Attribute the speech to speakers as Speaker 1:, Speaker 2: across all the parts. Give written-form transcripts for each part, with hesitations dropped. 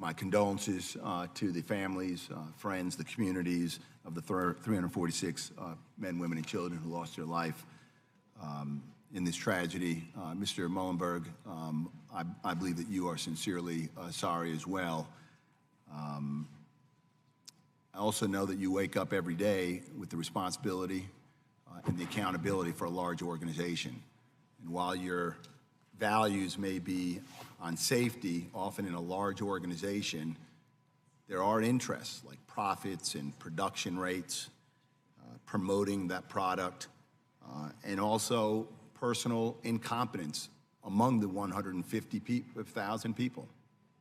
Speaker 1: My condolences to the families, friends, the communities of the 346 men, women, and children who lost their life in this tragedy. Mr. Mullenberg, I believe that you are sincerely sorry as well. I also know that you wake up every day with the responsibility and the accountability for a large organization. And while your values may be on safety, often in a large organization, there are interests like profits and production rates, promoting that product, and also personal incompetence among the 150,000 people.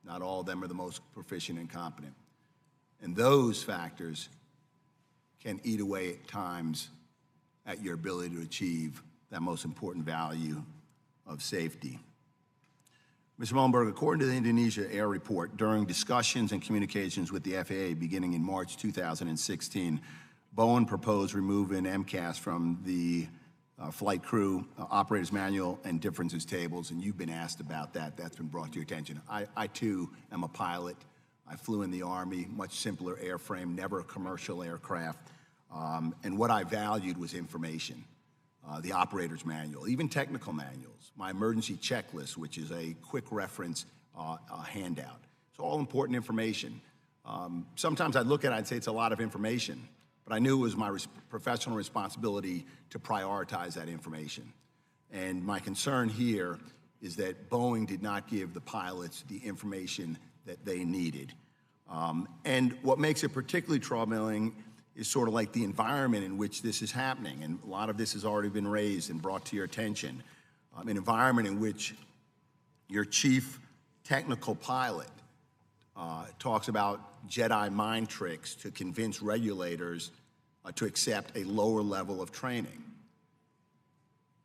Speaker 1: Not all of them are the most proficient and competent. And those factors can eat away at times at your ability to achieve that most important value of safety. Mr. Mullenberg, according to the Indonesia Air Report, during discussions and communications with the FAA beginning in March 2016, Boeing proposed removing MCAS from the flight crew operator's manual and differences tables, and you've been asked about that. That's been brought to your attention. I too am a pilot. I flew in the Army, much simpler airframe, never a commercial aircraft. And what I valued was information, the operator's manual, even technical manuals, my emergency checklist, which is a quick reference handout. It's all important information. Sometimes I'd look at it and say it's a lot of information, but I knew it was my professional responsibility to prioritize that information. And my concern here is that Boeing did not give the pilots the information that they needed. And what makes it particularly troubling is sort of like the environment in which this is happening. And a lot of this has already been raised and brought to your attention. An environment in which your chief technical pilot talks about Jedi mind tricks to convince regulators to accept a lower level of training.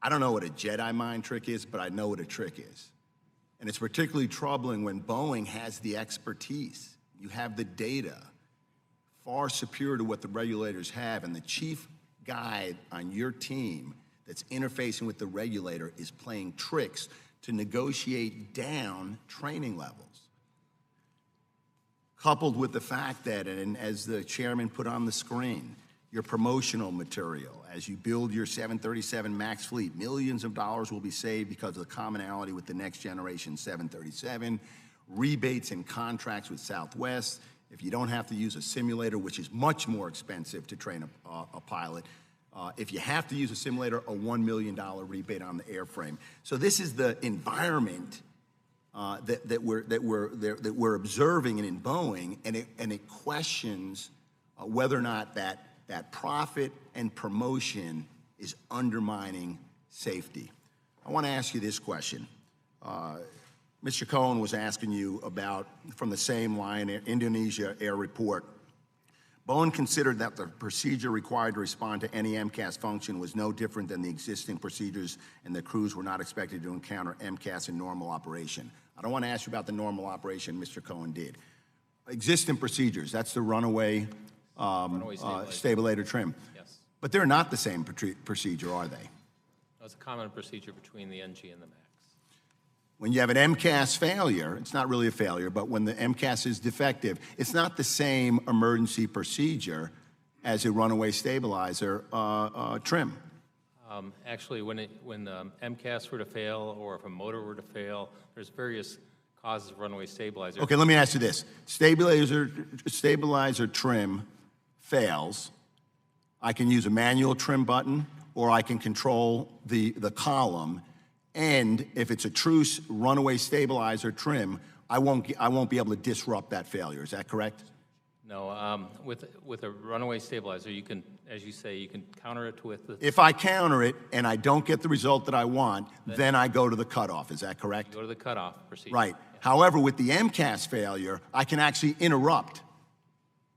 Speaker 1: I don't know what a Jedi mind trick is, but I know what a trick is. And it's particularly troubling when Boeing has the expertise. You have the data far superior to what the regulators have, and the chief guy on your team that's interfacing with the regulator is playing tricks to negotiate down training levels. Coupled with the fact that, and as the chairman put on the screen, your promotional material, as you build your 737 MAX fleet, millions of dollars will be saved because of the commonality with the next generation 737, rebates and contracts with Southwest. If you don't have to use a simulator, which is much more expensive to train a pilot, if you have to use a simulator, a $1 million rebate on the airframe. So this is the environment that we're observing in Boeing, and it questions whether or not that profit and promotion is undermining safety. I want to ask you this question. Mr. Cohen was asking you about, from the same line, Indonesia Air Report. Boeing considered that the procedure required to respond to any MCAS function was no different than the existing procedures, and the crews were not expected to encounter MCAS in normal operation. I don't want to ask you about the normal operation Mr. Cohen did. Existing procedures, that's the runaway stabilizer trim.
Speaker 2: Yes.
Speaker 1: But they're not the same procedure, are they?
Speaker 2: It's a common procedure between the NG and the MAX.
Speaker 1: When you have an MCAS failure, it's not really a failure, but when the MCAS is defective, it's not the same emergency procedure as a runaway stabilizer trim.
Speaker 2: Actually, when the MCAS were to fail or if a motor were to fail, there's various causes of runaway stabilizer.
Speaker 1: Okay, let me ask you this. Stabilizer trim fails. I can use a manual trim button, or I can control the column. And if it's a true runaway stabilizer trim, I won't be able to disrupt that failure. Is that correct?
Speaker 2: No, with a runaway stabilizer, you can, as you say, you can counter it with the...
Speaker 1: If I counter it and I don't get the result that I want, then I go to the cutoff. Is that correct?
Speaker 2: You go to the cutoff procedure.
Speaker 1: Right. Yeah. However, with the MCAS failure, I can actually interrupt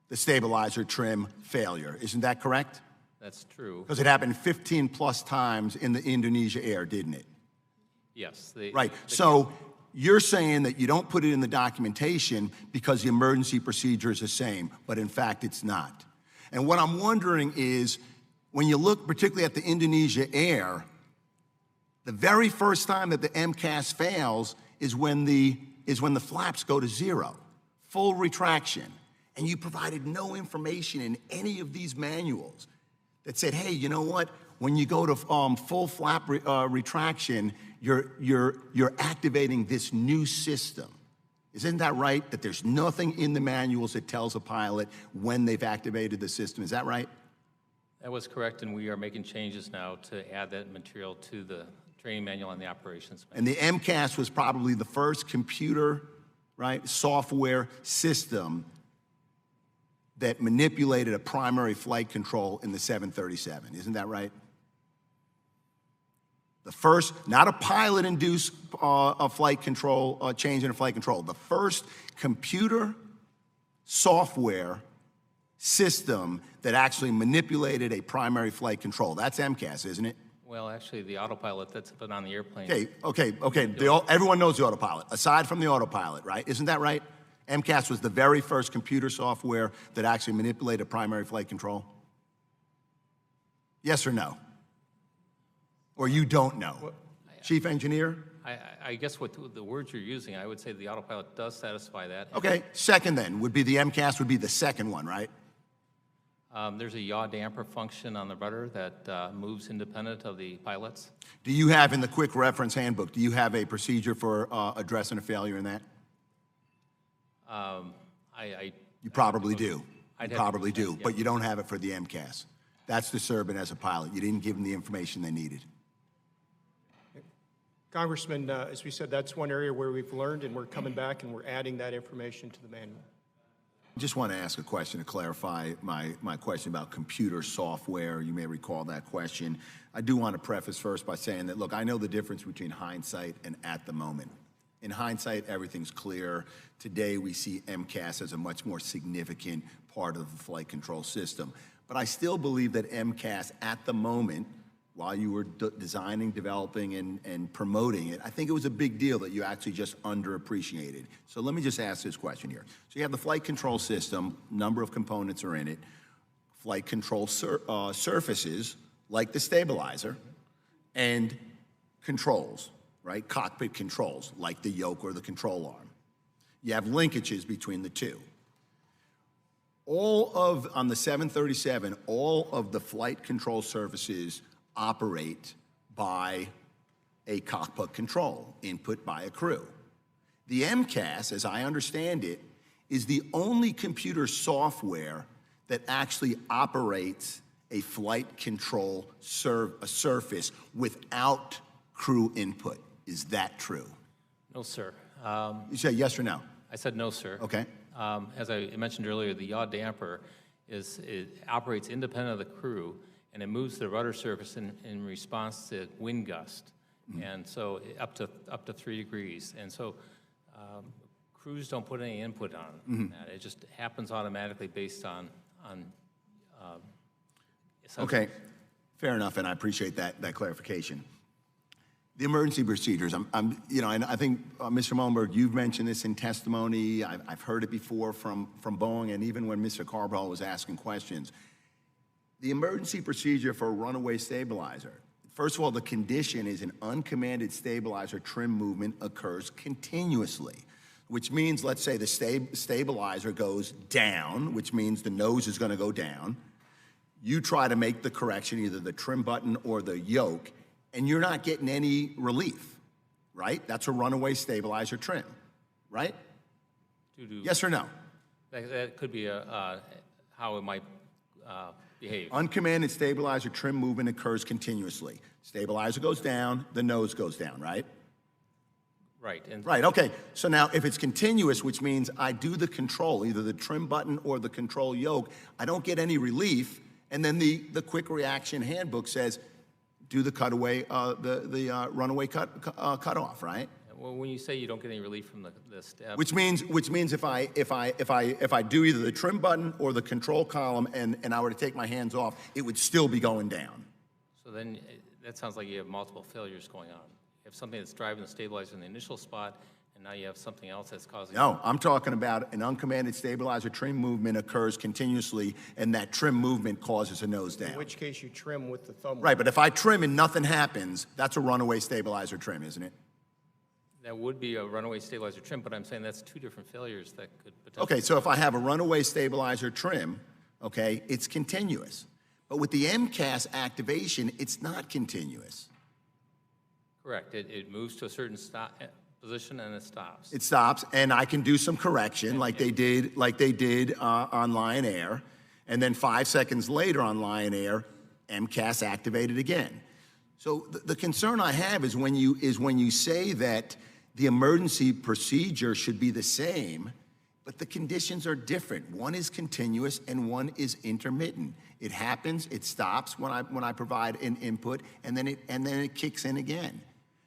Speaker 1: the stabilizer trim failure. Isn't that correct?
Speaker 2: That's true.
Speaker 1: Because it happened 15 plus times in the Indonesia Air, didn't it?
Speaker 2: Yes.
Speaker 1: Right. So you're saying that you don't put it in the documentation because the emergency procedure is the same, but in fact it's not. And what I'm wondering is, when you look particularly at the Indonesia Air, the very first time that the MCAS fails is when the flaps go to zero. full retraction, and you provided no information in any of these manuals that said, hey, you know what? When you go to full flap retraction, you're activating this new system. Isn't that right? That there's nothing in the manuals that tells a pilot when they've activated the system. Is that right?
Speaker 2: That was correct, and we are making changes now to add that material to the training manual and the operations manual.
Speaker 1: And the MCAS was probably the first computer, right, software system that manipulated a primary flight control in the 737. Isn't that right? The first, not a pilot-induced flight control, change in flight control. The first computer software system that actually manipulated a primary flight control. That's MCAS, isn't it?
Speaker 2: Well, actually, the autopilot that's been on the airplane.
Speaker 1: Okay. Everyone knows the autopilot, aside from the autopilot, right? Isn't that right? MCAS was the very first computer software that actually manipulated primary flight control? Yes or no? Or you don't know?
Speaker 2: Well,
Speaker 1: Chief Engineer?
Speaker 2: I guess what the words you're using, I would say the autopilot does satisfy that.
Speaker 1: Okay, second then, would be the MCAS would be the second one, right?
Speaker 2: There's a yaw damper function on the rudder that moves independent of the pilots.
Speaker 1: Do you have in the quick reference handbook, do you have a procedure for addressing a failure in that? You probably do. You probably do,
Speaker 2: yeah.
Speaker 1: but you don't have it for the MCAS. That's disturbing as a pilot. You didn't give them the information they needed.
Speaker 3: Congressman, as we said, that's one area where we've learned, and we're coming back and we're adding that information to the manual.
Speaker 1: I just want to ask a question to clarify my question about computer software. You may recall that question. I do want to preface first by saying that, look, I know the difference between hindsight and at the moment. In hindsight, everything's clear. Today, we see MCAS as a much more significant part of the flight control system. But I still believe that MCAS at the moment, while you were designing, developing, and promoting it, I think it was a big deal that you actually just underappreciated. So let me just ask this question here. So you have the flight control system, number of components are in it, flight control surfaces, like the stabilizer, and controls, right? Cockpit controls, like the yoke or the control arm. You have linkages between the two. On the 737, all of the flight control surfaces operate by a cockpit control, input by a crew. The MCAS, as I understand it, is the only computer software that actually operates a flight control surface without crew input. Is that true?
Speaker 2: No, sir.
Speaker 1: You say yes or no?
Speaker 2: I said no, sir.
Speaker 1: Okay.
Speaker 2: As I mentioned earlier, the yaw damper operates independent of the crew, and it moves the rudder surface in response to wind gust, and so up to 3 degrees. And so crews don't put any input on that. It just happens automatically based on
Speaker 1: Okay, fair enough, and I appreciate that clarification. The emergency procedures, and I think, Mr. Mullenberg, you've mentioned this in testimony. I've heard it before from Boeing, and even when Mr. Carball was asking questions. The emergency procedure for a runaway stabilizer, first of all, the condition is an uncommanded stabilizer trim movement occurs continuously, which means, let's say the stabilizer goes down, which means the nose is going to go down. You try to make the correction, either the trim button or the yoke, and you're not getting any relief, right? That's a runaway stabilizer trim, right? Yes or no?
Speaker 2: That could be how it might behave.
Speaker 1: Uncommanded stabilizer trim movement occurs continuously. Stabilizer goes down, the nose goes down, right?
Speaker 2: Right.
Speaker 1: Right, okay. So now if it's continuous, which means I do the control, either the trim button or the control yoke, I don't get any relief, and then the quick reaction handbook says, do the cutaway, the runaway cutoff, right?
Speaker 2: Well, when you say you don't get any relief from the step,
Speaker 1: Which means if I do either the trim button or the control column and I were to take my hands off, it would still be going down.
Speaker 2: so then that sounds like you have multiple failures going on. You have something that's driving the stabilizer in the initial spot, and now you have something else that's causing.
Speaker 1: No, I'm talking about an uncommanded stabilizer trim movement occurs continuously, and that trim movement causes a nose down.
Speaker 3: In which case you trim with the thumb.
Speaker 1: Right, but if I trim and nothing happens, that's a runaway stabilizer trim, isn't it?
Speaker 2: That would be a runaway stabilizer trim, but I'm saying that's two different failures that could potentially.
Speaker 1: Okay, so if I have a runaway stabilizer trim, okay, it's continuous. But with the MCAS activation, it's not continuous.
Speaker 2: Correct. It moves to a certain position and it stops.
Speaker 1: It stops, and I can do some correction like they did on Lion Air, and then 5 seconds later on Lion Air, MCAS activated again. So the concern I have is when you say that the emergency procedure should be the same, but the conditions are different. One is continuous and one is intermittent. It happens, it stops when I provide an input, and then it kicks in again.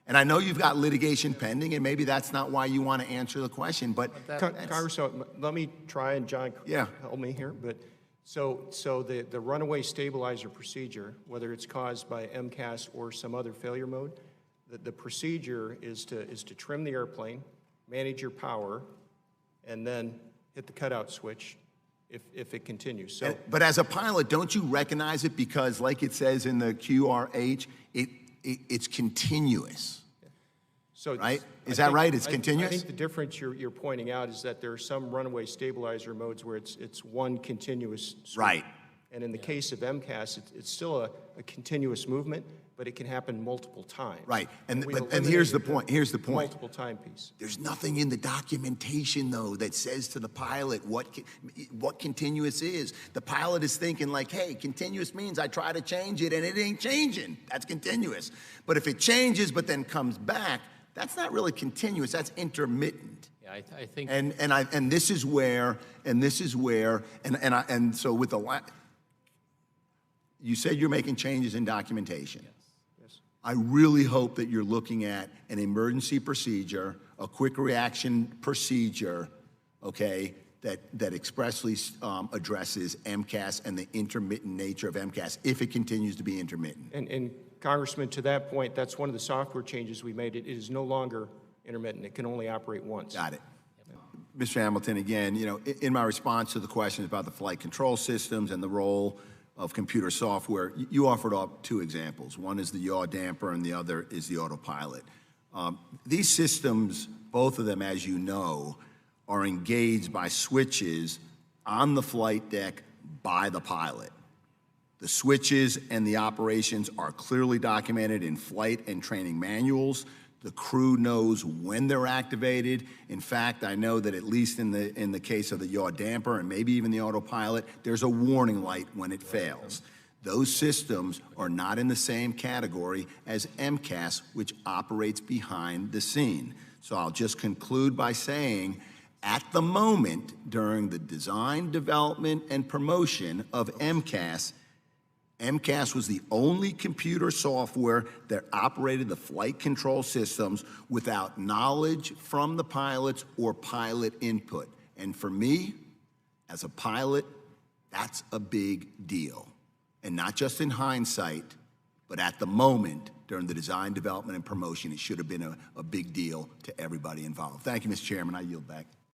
Speaker 1: And I know you've got litigation pending, and maybe that's not why you want to answer the question, but
Speaker 3: Congressman, let me try, and John,
Speaker 1: Yeah.
Speaker 3: help me here. But so the runaway stabilizer procedure, whether it's caused by MCAS or some other failure mode, the procedure is to trim the airplane, manage your power, and then hit the cutout switch if it continues. So,
Speaker 1: but as a pilot, don't you recognize it because, like it says in the QRH, it's continuous.
Speaker 3: so
Speaker 1: right? Is
Speaker 3: I
Speaker 1: that
Speaker 3: think-
Speaker 1: right? It's
Speaker 3: I
Speaker 1: continuous?
Speaker 3: think the difference you're pointing out is that there are some runaway stabilizer modes where it's one continuous swoop.
Speaker 1: Right.
Speaker 3: And in the case of MCAS, it's still a continuous movement, but it can happen multiple times.
Speaker 1: Right. And
Speaker 3: we've
Speaker 1: here's the
Speaker 3: eliminated
Speaker 1: point. Here's the point.
Speaker 3: Multiple time piece.
Speaker 1: There's nothing in the documentation, though, that says to the pilot what continuous is. The pilot is thinking like, hey, continuous means I try to change it and it ain't changing. That's continuous. But if it changes but then comes back, that's not really continuous. That's intermittent.
Speaker 2: Yeah, I think.
Speaker 1: And this is where so with the you said you're making changes in documentation.
Speaker 3: Yes.
Speaker 1: I really hope that you're looking at an emergency procedure, a quick reaction procedure, okay, that expressly addresses MCAS and the intermittent nature of MCAS if it continues to be intermittent.
Speaker 3: And Congressman, to that point, that's one of the software changes we made. It is no longer intermittent. It can only operate once.
Speaker 1: Got it. Mr. Hamilton, again, you know, in my response to the questions about the flight control systems and the role of computer software, you offered up two examples. One is the yaw damper and the other is the autopilot. These systems, both of them, as you know, are engaged by switches on the flight deck by the pilot. The switches and the operations are clearly documented in flight and training manuals. The crew knows when they're activated. In fact, I know that at least in the case of the yaw damper and maybe even the autopilot, there's a warning light when it fails. Those systems are not in the same category as MCAS, which operates behind the scene. So I'll just conclude by saying, at the moment, during the design, development, and promotion of MCAS was the only computer software that operated the flight control systems without knowledge from the pilots or pilot input. And for me, as a pilot, that's a big deal. And not just in hindsight, but at the moment, during the design, development, and promotion, it should have been a big deal to everybody involved. Thank you, Mr. Chairman. I yield back.